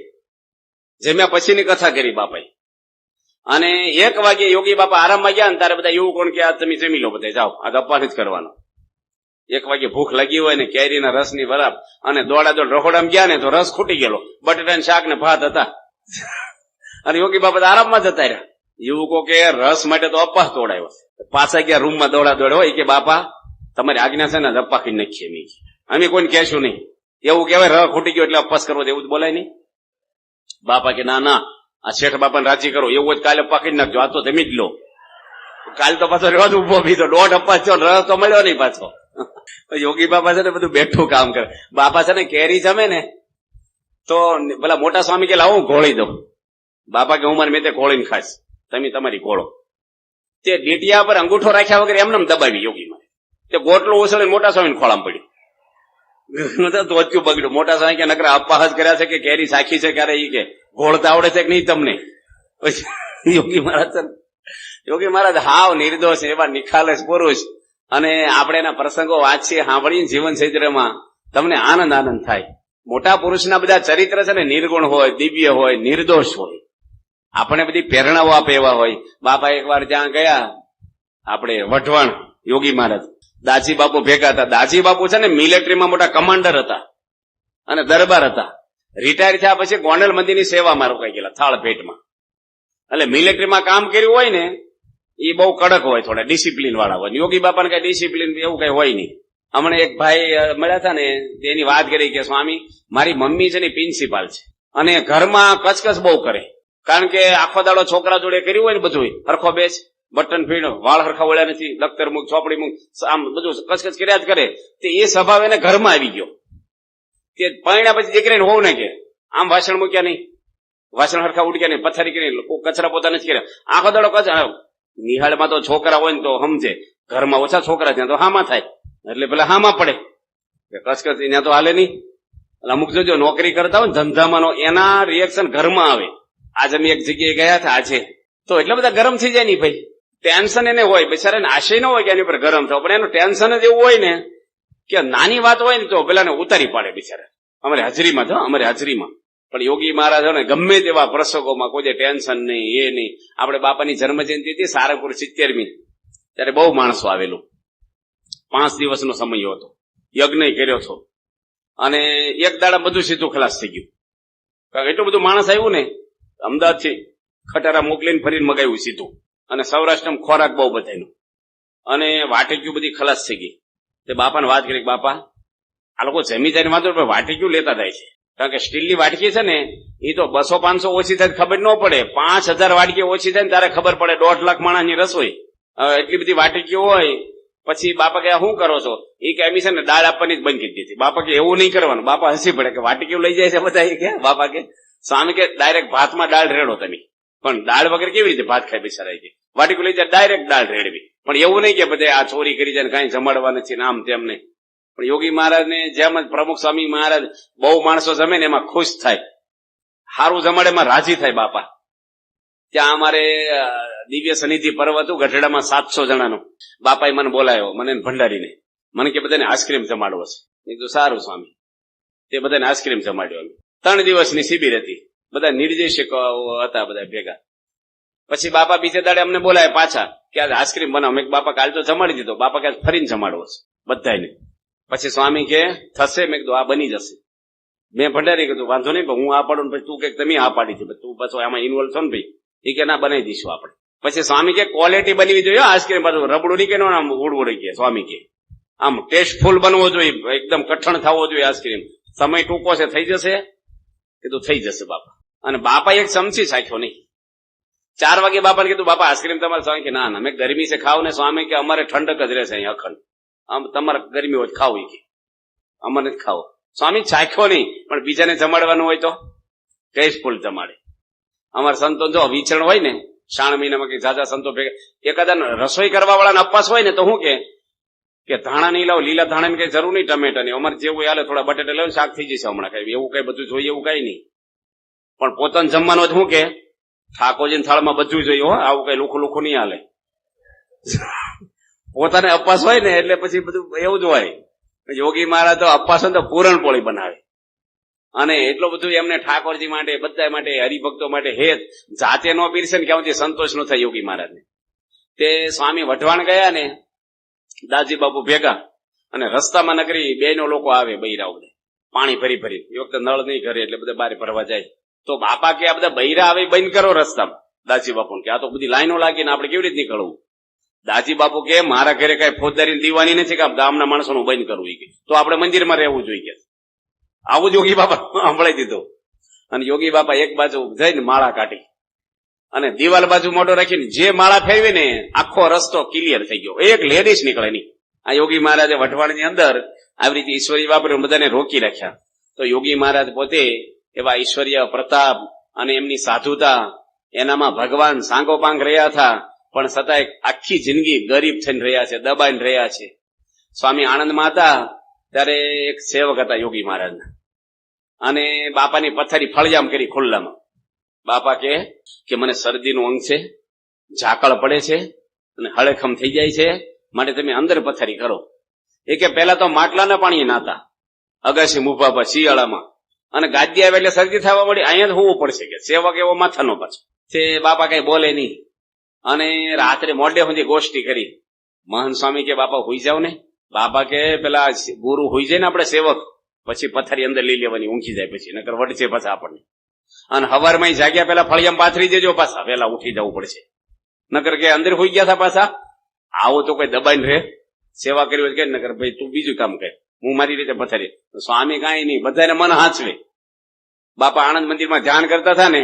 જમ્યા પછીની કથા કરી બાપાએ. અને 1 વાગે યોગી બાપા આરામમાં ગયા ને તારે બધા યુવકોને કે આ તમે જમી લો, બધા જાઓ, આ અપવાસ જ કરવાનો. 1 વાગે ભૂખ લાગી હોય ને કેરીના રસની વરાપ, અને દોડાદોડ રખોડામાં ગયા ને તો રસ ખૂટી ગયેલો, બટેટાનું શાક ને ભાત હતા. અને યોગી બાપા આરામમાં જતા રહ્યા. યુવકો કે રસ માટે તો અપવાસ તોડાયો. પાછા ગયા રૂમમાં દોડાદોડ હોય કે બાપા તમારી આજ્ઞા છે ને અપવાસ કરી નાખીએ અમે કોઈને કહેશું નહીં. એવું કહેવાય રસ ખૂટી ગયો એટલે અપવાસ કરવો, એવું જ બોલાય નહીં. બાપા કે ના ના, આ શેઠ બાપાને રાજી કરો, એવું જ કાલે અપવાસ કરી નાખજો, આ તો જમી જ લો. કાલ તો પાછો રોજ ઉભો બીજો 1.5 અપવાસ થયો, રસ તો મળ્યો નહીં પાછો. યોગી બાપા છે ને બધું બેઠું કામ કરે. બાપા છે ને કેરી જમે ને તો પેલા મોટા સ્વામી કે લાવો ઘોળી દઉં. બાપા કે હું મારી મેં તે ખોળીને ખાઈશ, તમે તમારી ખોળો. તે ડીટિયા પર અંગૂઠો રાખ્યા વગર એમને દબાવી યોગીમાં. તે ગોટલો ઉછળીને મોટા સ્વામીને ખોળામાં પડ્યું. ધોત્યું બગડ્યું. મોટા સ્વામી કે નકરા અપવાસ કર્યા છે કે કેરી સાખી છે ક્યારે ઈ કે ઘોળતા આવડે છે કે નહીં તમને? યોગી મહારાજ હાવ નિર્દોષ એવા નિખાલસ પુરુષ. અને આપણે એના પ્રસંગો વાંચીએ સાંભળીને જીવન ચરિત્રમાં તમને આનંદ થાય. મોટા પુરુષના બધા ચરિત્ર છે ને નિર્ગુણ હોય, દિવ્ય હોય, નિર્દોષ હોય. આપણે બધી પ્રેરણાઓ આપે એવા હોય. બાપા એકવાર જ્યાં ગયા આપણે વઢવાણ, યોગી મહારાજ દાજી બાપુ ભેગા હતા. દાજી બાપુ છે ને મિલિટરીમાં મોટા કમાન્ડર હતા અને દરબાર હતા. રિટાયર થયા પછી ગોંડલ મંદિરની સેવામાં રોકાઈ ગયેલા થાળ ભેટમાં. એટલે મિલિટરીમાં કામ કર્યું હોય ને એ બહુ કડક હોય, થોડા ડિસિપ્લિન વાળા હોય. યોગી બાપાને કઈ ડિસિપ્લિન એવું કઈ હોય નહીં. હમણાં એક ભાઈ મળ્યા હતા ને તેની વાત કરી કે સ્વામી મારી મમ્મી છે ને પ્રિન્સિપાલ છે અને ઘરમાં કચકચ બહુ કરે. કારણ કે આખો દાડો છોકરા જોડે કર્યું હોય ને બધું હરખો બેસ, બટન ફીણ, વાળ હરખા વળ્યા નથી, દફતર મૂક, ચોપડી મૂક, આમ બધું કચકચ કર્યા જ કરે. તે એ સ્વભાવ એને ઘરમાં આવી ગયો. તે પરણ્યા પછી દીકરીને હોવ ને કે આમ વાસણ મૂક્યા નહીં, વાસણ હરખા ઉડક્યા નહીં, પથારી કરી કચરા પોતા નથી કર્યા, આખો દાડો કચરા. નિહાળમાં તો છોકરા હોય ને તો સમજે, ઘરમાં ઓછા છોકરા ત્યાં તો હામાં થાય એટલે પેલા હામાં પડે કચકચ ત્યાં તો હાલે નહીં. અમુક જો નોકરી કરતા હોય ને ધંધામાં એના રિએક્શન ઘરમાં આવે. આજે અમે એક જગ્યાએ ગયા હતા આજે તો એટલા બધા ગરમ થઈ જાય ને ભાઈ, ટેન્શન એને હોય બિચારાને, આશય ન હોય કે એની પર ગરમ થયો, પણ એનું ટેન્શન જ એવું હોય ને કે નાની વાત હોય ને તો પેલાને ઉતારી પાડે બિચારા. અમારી હાજરીમાં પણ યોગી મહારાજ ને ગમે તેવા પ્રસંગોમાં કોઈ ટેન્શન નહીં, એ નહીં. આપણે બાપાની જન્મ જયંતિ હતી સારંગપુર 70મી, ત્યારે બહુ માણસો આવેલું. 5 દિવસનો સમય હતો, યજ્ઞ કર્યો હતો અને એક દાડા બધું સીધું ખલાસ થઈ ગયું. કારણ એટલું બધું માણસ આવ્યું ને, અમદાવાદથી ખટારા મોકલીને ફરીને મગાવ્યું સીધું. અને સૌરાષ્ટ્રમાં ખોરાક બહુ બધાનો અને વાટક્યું બધી ખલાસ થઈ ગઈ. તે બાપાને વાત કરી, બાપા આ લોકો જમી જાય વાંધો પણ વાટક્યું લેતા જાય છે. કારણ કે સ્ટીલની વાટકી છે ને એ તો 200-500 ઓછી થાય ખબર ન પડે, 5000 વાટકી ઓછી થાય ને ત્યારે ખબર પડે 1.5 લાખ માણસની રસોઈ. એટલી બધી વાટકીઓ હોય. પછી બાપા કે શું કરો છો? એ કે એમી છે ને દાળ આપવાની જ બંધ કરી દીધી. બાપા કે એવું નહીં કરવાનું. બાપા હસી પડે કે વાટકીઓ લઈ જાય છે બધા કે. બાપા કે સ્વામી કે ડાયરેક્ટ ભાતમાં દાળ રેડો તમે, પણ દાળ વગર કેવી રીતે ભાત ખાય બિચારા કે? વાટકીઓ લઈ જાય ડાયરેક્ટ દાળ રેડવી. પણ એવું નહીં કે બધે આ ચોરી કરી જાય કઈ જમાડવા નથી નામ તેમ નહીં. પણ યોગી મહારાજ ને જેમ જ પ્રમુખ સ્વામી મહારાજ બહુ માણસો જમે ને એમાં ખુશ થાય, સારું જમાડે એમાં રાજી થાય બાપા. ત્યાં અમારે દિવ્ય સનિધિ પર્વ હતું ગઢડામાં 700 જણાનું. બાપાએ મને બોલાયો, મને ભંડારીને. મને કે બધાને આઈસ્ક્રીમ જમાડવો છે. મેં કીધું સારું સ્વામી. તે બધાને આઈસ્ક્રીમ જમાડ્યો. 3 દિવસની શિબિર હતી, બધા નિર્દેશક હતા બધા ભેગા. પછી બાપા બીજે દાડે અમને બોલાય પાછા કે આજે આઈસ્ક્રીમ બનાવો. મેં બાપા કાલ તો જમાડી દીધો, બાપા કે ફરીને જમાડવો છે બધાને. પછી સ્વામી કે થશે? મેં કીધું આ બની જશે. મેં ભંડારી કીધું વાંધો નહીં, હું આ પાડું પછી તું કે તમે આ પાડી છે, તું પાછો આમાં ઇન્વોલ્વ છો ને ભાઈ. એ કે ના બનાવી દઈશું આપણે. પછી સ્વામી કે ક્વોલિટી બનવી જોઈએ આઈસ્ક્રીમ, પાછું રબડું નહીં કે આમ ઉડવું કે. સ્વામી કે આમ ટેસ્ટફુલ બનવો જોઈએ, એકદમ કઠણ થવો જોઈએ આઈસ્ક્રીમ. સમય ટૂંકો છે, થઈ જશે? કીધું થઈ જશે બાપા. અને બાપા એક ચમચી સાખ્યો નહીં. 4 વાગે બાપાને કીધું બાપા આઈસ્ક્રીમ તમારે? સ્વામી કે ના મેં ગરમી છે ખાવ ને. સ્વામી કે અમારે ઠંડક જ રહેશે અહીં અખંડ, આમ તમારે ગરમી હોય ખાવું કે અમારે જ ખાવો. સ્વામી ચાખ્યો નહીં, પણ બીજાને જમાડવાનું હોય તો ટેસ્ટફુલ જમાડે. અમારા સંતો જો વિચરણ હોય ને શ્રાવણ મહિનામાં કે જાજા સંતો ભેગા, એકાદા રસોઈ કરવા વાળાને અપાસ હોય ને તો શું કે ધાણા નહીં લાવો, લીલા ધાણાની કઈ જરૂર નહીં, ટમેટા નહીં, અમારે જેવું હાલે થોડા બટેટા લાવે શાક થઈ જશે હમણાં. કઈ એવું કઈ બધું જોઈએ એવું કઈ નહીં. પણ પોતાને જમવાનું શું કે ઠાકોરજીના થાળમાં બધું જોઈએ હો, આવું કઈ લુખું નહીં હાલે. પોતાને અપાસ હોય ને એટલે પછી બધું એવું જ હોય. યોગી મહારાજ તો અપાસ તો પૂરણપોળી બનાવે. અને એટલું બધું એમને ઠાકોરજી માટે, બધા માટે, હરિભક્તો માટે હેત જાતે નો પીરસે ને ક્યાંથી સંતોષ ન થાય યોગી મહારાજને. તે સ્વામી વઢવાણ ગયા ને દાજી બાપુ ભેગા, અને રસ્તામાં નગરી 2 લોકો આવે બૈરાઓ બધે પાણી ભરી. એ વખતે નળ નહીં ઘરે એટલે બધા બારે ભરવા જાય. તો બાપા કે આ બધા બૈરા આવે બંધ કરો રસ્તામાં. દાજી બાપુ કે આ તો બધી લાઈનો લાગીને આપણે કેવી રીતે નીકળવું? દાજી બાપુ કે મારા ઘરે કઈ ફોજદારી દીવાની નથી કે ગામના માણસોનું બંધ કરવું, તો આપણે મંદિરમાં રહેવું જોઈએ. આવું જ યોગી બાપા સંભળાઈ દીધું. અને યોગી બાપા એક બાજુ જઈને માળા કાઢી અને દિવાલ બાજુ મોઢો રાખીને જે માળા ફેરવી ને આખો રસ્તો ક્લિયર થઈ ગયો, એક લેડીઝ નીકળે નહીં. આ યોગી મહારાજે વઢવાણની અંદર આવી રીતે ઈશ્વરી વાપરીને બધાને રોકી રાખ્યા. તો યોગી મહારાજ પોતે એવા ઈશ્વરીય પ્રતાપ અને એમની સાધુતા, એનામાં ભગવાન સાંગોપાંગ રહ્યા હતા, પણ છતાંય આખી જિંદગી ગરીબ થઈને રહ્યા છે, દબાઈને રહ્યા છે. સ્વામી આણંદમાં હતા ત્યારે એક સેવક હતા યોગી મહારાજના, અને બાપાની પથારી ફળજામ કરી ખુલ્લામાં. બાપા કે મને શરદીનું અંગ છે, ઝાકળ પડે છે અને હળેખમ થઈ જાય છે, માટે તમે અંદર પથારી કરો. એ કે પહેલા તો માટલાના પાણી નાતા અગાસી મુભા પર શિયાળામાં, અને ગાદી આવે એટલે શરદી થવા મળી, અહીંયા હોવું પડશે કે સેવક એવો માથાનો પાછો. તે બાપા કઈ બોલે નહીં, અને રાત્રે મોડે સુધી ગોષ્ઠી કરી. મહંત સ્વામી કે બાપા હુઈ જાવ ને. બાપા કે પેલા ગુરુ હુઈ જાય ને આપણે સેવક, પછી પથારી અંદર લઈ લેવાની, ઊંઘી જાય પછી, નકર વટશે પાછા આપણને. અને હવારમાં જાગ્યા પેલા ફળિયામાં પાથરી દેજો, પાછા વેલા ઉઠી જવું પડશે, નકર કે અંદર હોઈ ગયા હતા પાછા. આવો તો કોઈ દબાઈને રહે, સેવા કરી હોય કે નકર ભાઈ તું બીજું કામ કર, હું મારી રીતે પથારી. સ્વામી કાંઈ નહીં, બધાને મન હાચવે. બાપા આણંદ મંદિરમાં ધ્યાન કરતા હતા ને,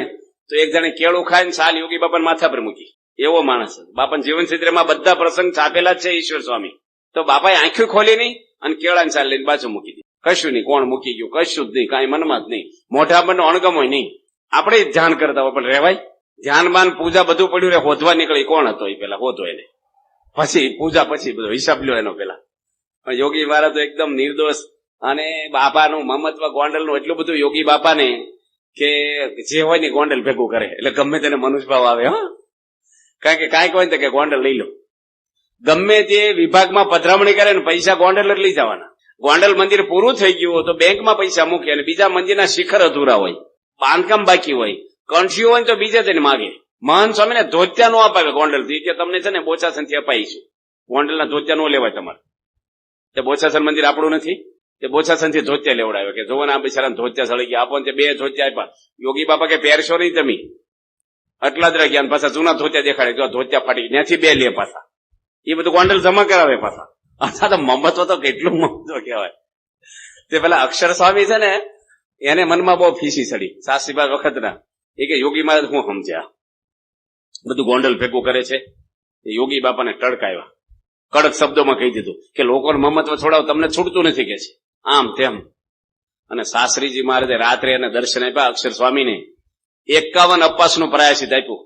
તો એક જણે કેળું ખાઈને સાલ યોગી બાપાને માથા પર મૂકી. એવો માણસ બાપાના જીવન ચરિત્રમાં બધા પ્રસંગ છાપેલા જ છે ઈશ્વર સ્વામી. તો બાપાએ આંખી ખોલી નહીં અને કેળાની સાલ લઈને બાજુ મૂકી દીધી. કશું નહીં, કોણ મૂકી ગયું કશું જ નહીં, કાંઈ મનમાં જ નહીં, મોઢા પર અણગમ હોય નહીં. આપણે જ ધ્યાન કરતા હોય પણ રહેવાય. ધ્યાન બાન પૂજા બધું પડ્યું રે, હોધવા નીકળી કોણ હતો એ પેલા હોતો એને, પછી પૂજા પછી બધો હિસાબ લ્યો એનો પેલા. પણ યોગી મહારાજ તો એકદમ નિર્દોષ, અને બાપાનું મમત્વ ગોંડલનું એટલું બધું યોગી બાપાને કે જે હોય ને ગોંડલ ભેગું કરે, એટલે ગમે તેને મનુષ્યભાવ આવે. હા, કારણ કે કાંઈક હોય ને કે ગોંડલ લઈ લો, ગમે તે વિભાગમાં પધરામણી કરે ને પૈસા ગોંડલ જ લઈ જવાના. ગોંડલ મંદિર પૂરું થઈ ગયું તો બેંકમાં પૈસા મૂકે, અને બીજા મંદિરના શિખર અધૂરા હોય, બાંધકામ બાકી હોય, કણસીઓ હોય તો બીજે તેને માગે. મહંત સ્વામીને ધોત્યા નો અપાવે ગોંડલ થી, કે તમને છે ને બોચાસન થી અપાઈશું, ગોંડલના ધોત્યા નો લેવાય તમારે. તે બોચાસન મંદિર આપણું નથી, તે બોચાસન થી ધોત્યા લેવડાવે, કે જોવો ને આ બિચારા ધોત્યા સળી ગયા, આપો ને 2 ધોત્યા આપ્યા. યોગી બાપા કે પહેરશો નહીં તમે, આટલા જ રાખ્યા, પાછા જૂના ધોત્યા દેખાડે, જો ધોત્યા ફાટી ત્યાંથી 2 લે પાછા. એ બધું ગોંડલ જમા કરાવે પાછા. અથવા તો મમત્વ તો કેટલું મમત્વ કહેવાય. તે પેલા અક્ષર સ્વામી છે ને, એને મનમાં બહુ ફીસી ચડી સાસીબાદ વખતના. એ કે યોગી મહારાજ હું સમજ્યા, બધું ગોંડલ ભેગું કરે છે. યોગી બાપાને ટડકાવ્યા, કડક શબ્દોમાં કહી દીધું કે લોકોને મમત્વ છોડાવ, તમને છૂટતું નથી કે છે, આમ તેમ. અને શાસ્ત્રીજી મહારાજે રાત્રે એને દર્શન આપ્યા અક્ષર સ્વામીને, 51 અપવાસનું પ્રાયશ્ચિત આપ્યું.